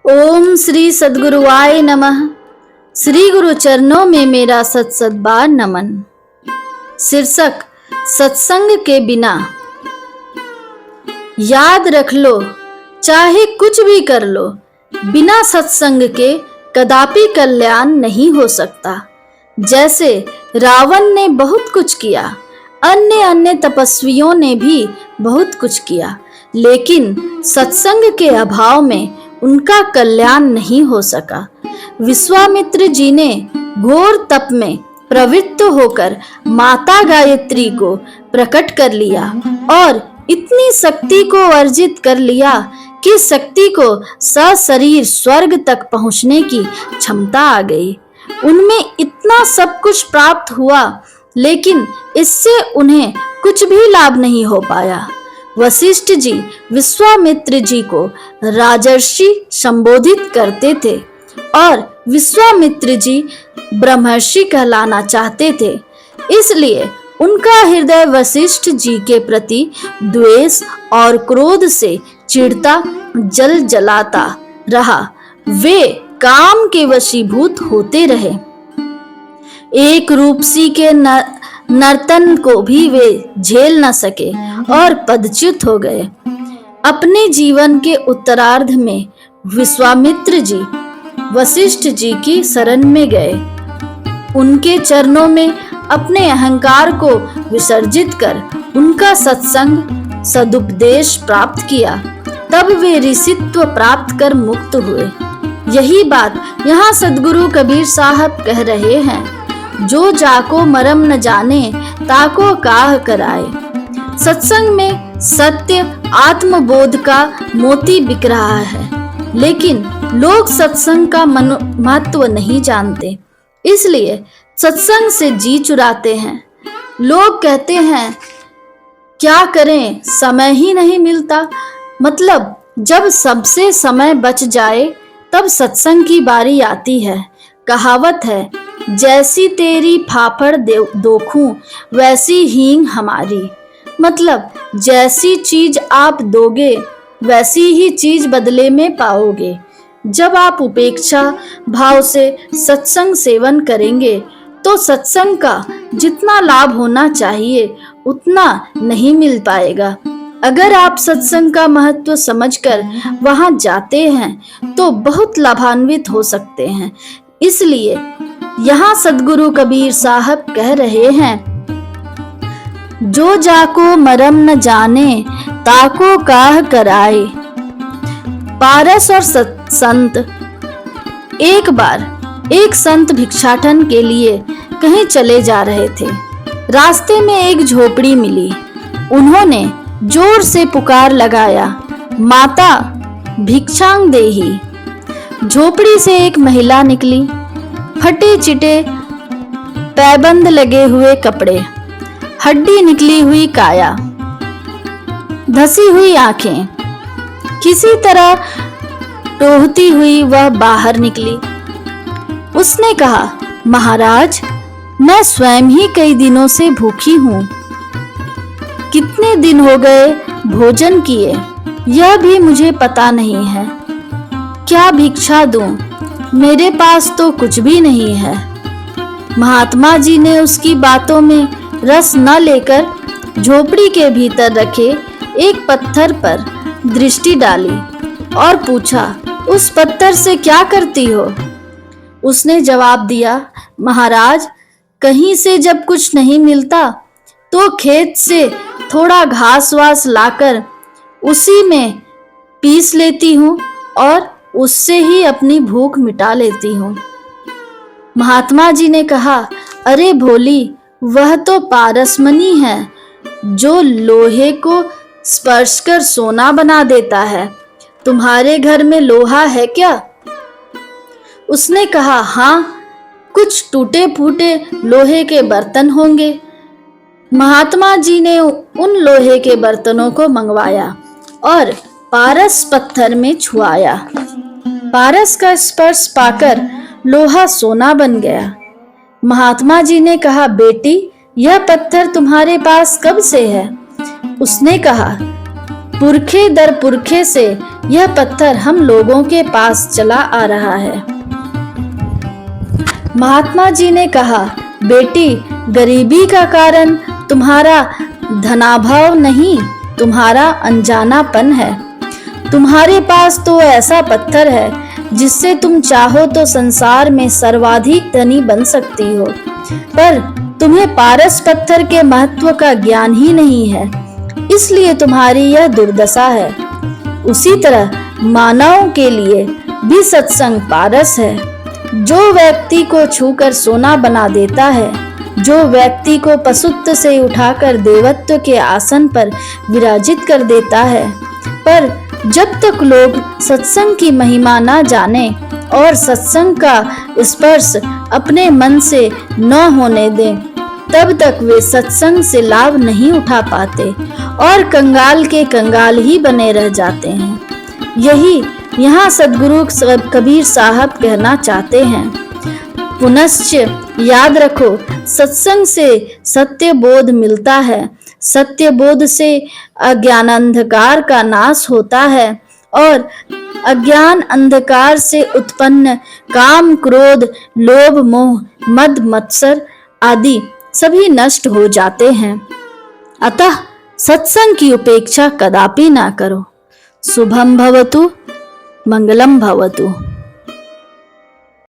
ओम श्री सद्गुरुवाय नमः। श्री गुरु चरणों में मेरा सत बार नमन। शीर्षक सत्संग के बिना। याद रख लो, चाहे कुछ भी कर लो, बिना सत्संग के कदापि कल्याण नहीं हो सकता। जैसे रावण ने बहुत कुछ किया, अन्य तपस्वियों ने भी बहुत कुछ किया, लेकिन सत्संग के अभाव में उनका कल्याण नहीं हो सका। विश्वामित्र जी ने घोर तप में प्रवृत्त होकर माता गायत्री को प्रकट कर लिया और इतनी शक्ति को अर्जित कर लिया कि शक्ति को सशरीर स्वर्ग तक पहुंचने की क्षमता आ गई। उनमें इतना सब कुछ प्राप्त हुआ, लेकिन इससे उन्हें कुछ भी लाभ नहीं हो पाया। वशिष्ठ जी विश्वामित्र जी को राजर्षि संबोधित करते थे और विश्वामित्र जी ब्रह्मर्षि कहलाना चाहते थे। इसलिए उनका हृदय वशिष्ठ जी के प्रति द्वेष और क्रोध से चिढ़ता जल जलाता रहा। वे काम के वशीभूत होते रहे। एक रूपसी के नर्तन को भी वे झेल न सके और पदच्युत हो गए। अपने जीवन के उत्तरार्ध में विश्वामित्र जी वशिष्ठ जी की शरण में गए। उनके चरणों में अपने अहंकार को विसर्जित कर उनका सत्संग सदुपदेश प्राप्त किया। तब वे ऋषित्व प्राप्त कर मुक्त हुए। यही बात यहाँ सद्गुरु कबीर साहब कह रहे हैं, जो जाको मरम न जाने ताको काह कराए। सत्संग में सत्य आत्मबोध का मोती बिक रहा है, लेकिन लोग सत्संग का महत्व नहीं जानते, इसलिए सत्संग से जी चुराते हैं। लोग कहते हैं क्या करें, समय ही नहीं मिलता। मतलब जब सबसे समय बच जाए तब सत्संग की बारी आती है। कहावत है, जैसी तेरी फाफड़ दोखूं वैसी हींग हमारी। मतलब जैसी चीज आप दोगे वैसी ही चीज बदले में पाओगे। जब आप उपेक्षा भाव से सत्संग सेवन करेंगे तो सत्संग का जितना लाभ होना चाहिए उतना नहीं मिल पाएगा। अगर आप सत्संग का महत्व समझकर वहां जाते हैं तो बहुत लाभान्वित हो सकते हैं। इसलिए यहाँ सद्गुरु कबीर साहब कह रहे हैं, जो जाको मरम न जाने ताको काह कराए। पारस और संत। एक बार एक संत भिक्षाटन के लिए कहीं चले जा रहे थे। रास्ते में एक झोपड़ी मिली। उन्होंने जोर से पुकार लगाया, माता भिक्षांग देही। झोपड़ी से एक महिला निकली। फटे चिटे पैबंद लगे हुए कपड़े, हड्डी निकली हुई काया, धसी हुई आंखें, किसी तरह टोहती हुई वह बाहर निकली। उसने कहा, महाराज, मैं स्वयं ही कई दिनों से भूखी हूँ। कितने दिन हो गए भोजन किए यह भी मुझे पता नहीं है। क्या भिक्षा दूं? मेरे पास तो कुछ भी नहीं है। महात्मा जी ने उसकी बातों में रस न लेकर झोपड़ी के भीतर रखे एक पत्थर पर दृष्टि डाली और पूछा, उस पत्थर से क्या करती हो? उसने जवाब दिया, महाराज, कहीं से जब कुछ नहीं मिलता तो खेत से थोड़ा घास वास लाकर उसी में पीस लेती हूँ और उससे ही अपनी भूख मिटा लेती हूँ। महात्मा जी ने कहा, अरे भोली, वह तो पारसमणि है जो लोहे को स्पर्श कर सोना बना देता है। तुम्हारे घर में लोहा है क्या? उसने कहा, हाँ, कुछ टूटे फूटे लोहे के बर्तन होंगे। महात्मा जी ने उन लोहे के बर्तनों को मंगवाया और पारस पत्थर में छुआया। पारस का स्पर्श पाकर लोहा सोना बन गया। महात्मा जी ने कहा, बेटी, यह पत्थर तुम्हारे पास कब से है? उसने कहा, पुरखे दर पुरखे से यह पत्थर हम लोगों के पास चला आ रहा है। महात्मा जी ने कहा, बेटी, गरीबी का कारण तुम्हारा धनाभाव नहीं, तुम्हारा अनजानापन है। तुम्हारे पास तो ऐसा पत्थर है जिससे तुम चाहो तो संसार में सर्वाधिक धनी बन सकती हो, पर तुम्हें पारस पत्थर के महत्व का ज्ञान ही नहीं है, इसलिए तुम्हारी यह दुर्दशा है। उसी तरह मानव के लिए भी सत्संग पारस है। जो व्यक्ति को छूकर सोना बना देता है, जो व्यक्ति को पशुत्व से उठाकर देवत्व के आसन पर विराजित कर देता है, पर जब तक लोग सत्संग की महिमा न जाने और सत्संग का स्पर्श अपने मन से न होने दें, तब तक वे सत्संग से लाभ नहीं उठा पाते और कंगाल के कंगाल ही बने रह जाते हैं। यही यहाँ सद्गुरु कबीर साहब कहना चाहते हैं। पुनश्च याद रखो, सत्संग से सत्य बोध मिलता है, सत्य बोध से अज्ञान अंधकार का नाश होता है और अज्ञान अंधकार से उत्पन्न काम, क्रोध, लोभ, मोह, मद, मत्सर आदि सभी नष्ट हो जाते हैं। अतः सत्संग की उपेक्षा कदापि ना करो। शुभम भवतु, मंगलम भवतु।